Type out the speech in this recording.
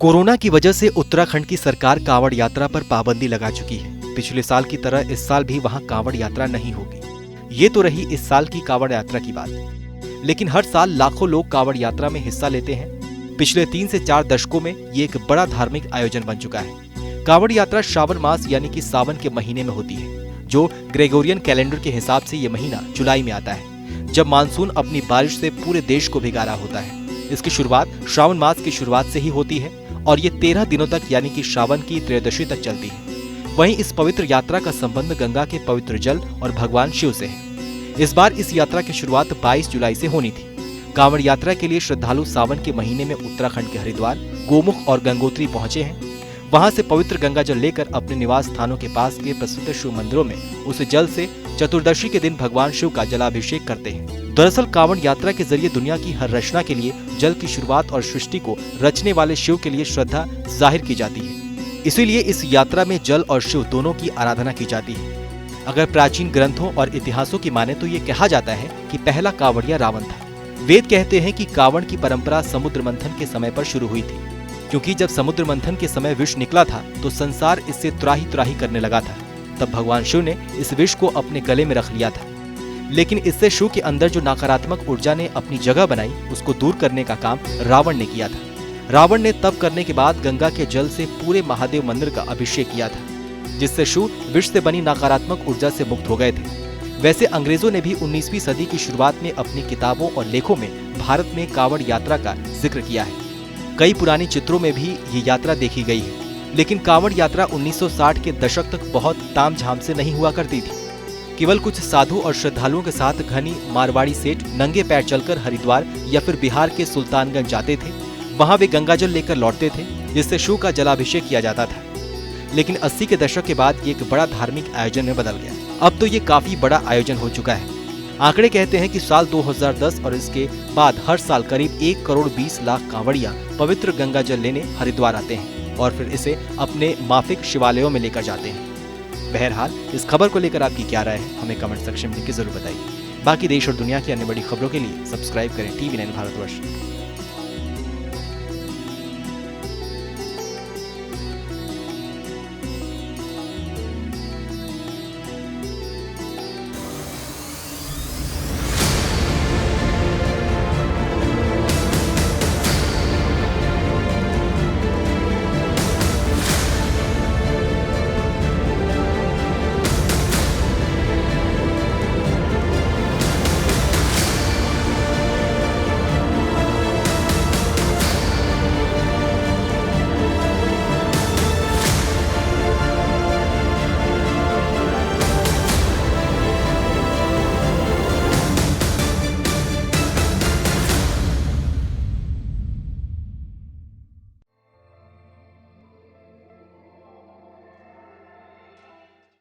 Corona की वजह से उत्तराखंड की सरकार कांवड़ यात्रा पर पाबंदी लगा चुकी है। पिछले साल की तरह इस साल भी वहां कांवड़ यात्रा नहीं होगी। ये तो रही इस साल की कांवड़ यात्रा की बात, लेकिन हर साल लाखों लोग कांवड़ यात्रा में हिस्सा लेते हैं। पिछले 3 से 4 दशकों में ये एक बड़ा धार्मिक आयोजन बन चुका है। कांवड़ यात्रा श्रावण मास यानी कि सावन के महीने में होती है, जो ग्रेगोरियन कैलेंडर के हिसाब से ये महीना जुलाई में आता है, जब मानसून अपनी बारिश से पूरे देश को भिगा रहा होता है। इसकी शुरुआत श्रावण मास की शुरुआत से ही होती है और ये 13 दिनों तक यानी कि श्रावण की त्रयोदशी तक चलती है। वहीं इस पवित्र यात्रा का संबंध गंगा के पवित्र जल और भगवान शिव से है। इस बार इस यात्रा की शुरुआत 22 जुलाई से होनी थी। कांवड़ यात्रा के लिए श्रद्धालु सावन के महीने में उत्तराखंड के हरिद्वार, गोमुख और गंगोत्री पहुंचे हैं। वहां से पवित्र गंगा जल लेकर अपने निवास स्थानों के पास के प्रसिद्ध शिव मंदिरों में उस जल से चतुर्दशी के दिन भगवान शिव का जलाभिषेक करते हैं। दरअसल कांवड़ यात्रा के जरिए दुनिया की हर रचना के लिए जल की शुरुआत और सृष्टि को रचने वाले शिव के लिए श्रद्धा जाहिर की जाती है। इसीलिए इस यात्रा में जल और शिव दोनों की आराधना की जाती है। अगर प्राचीन ग्रंथों और इतिहासों की माने तो ये कहा जाता है कि पहला कांवड़िया रावण था। वेद कहते हैं कि कांवड़ की परंपरा समुद्र मंथन के समय पर शुरू हुई थी, क्योंकि जब समुद्र मंथन के समय विष निकला था तो संसार इससे त्राही त्राही करने लगा था। तब भगवान शिव ने इस विष को अपने गले में रख लिया था, लेकिन इससे शिव के अंदर जो नकारात्मक ऊर्जा ने अपनी जगह बनाई उसको दूर करने का काम रावण ने किया था। रावण ने तप करने के बाद गंगा के जल से पूरे महादेव मंदिर का अभिषेक किया था, जिससे शिव विष से बनी नकारात्मक ऊर्जा से मुक्त हो गए थे। वैसे अंग्रेजों ने भी 19वीं सदी की शुरुआत में अपनी किताबों और लेखों में भारत में कांवड़ यात्रा का जिक्र किया है। कई पुरानी चित्रों में भी ये यात्रा देखी गई है, लेकिन कांवड़ यात्रा 1960 के दशक तक बहुत तामझाम से नहीं हुआ करती थी। केवल कुछ साधु और श्रद्धालुओं के साथ घनी मारवाड़ी सेठ नंगे पैर चलकर हरिद्वार या फिर बिहार के सुल्तानगंज जाते थे। वहां वे गंगाजल लेकर लौटते थे, जिससे शिव का जलाभिषेक किया जाता था। लेकिन 80 के दशक के बाद ये एक बड़ा धार्मिक आयोजन में बदल गया। अब तो ये काफी बड़ा आयोजन हो चुका है। आंकड़े कहते हैं कि साल 2010 और इसके बाद हर साल करीब 1 करोड़ 20 लाख कांवड़िया पवित्र गंगाजल लेने हरिद्वार आते हैं और फिर इसे अपने माफिक शिवालयों में लेकर जाते हैं। बहरहाल इस खबर को लेकर आपकी क्या राय है, हमें कमेंट सेक्शन में लिख के जरूर बताइए। बाकी देश और दुनिया की अन्य बड़ी खबरों के लिए सब्सक्राइब करें TV9 भारतवर्ष।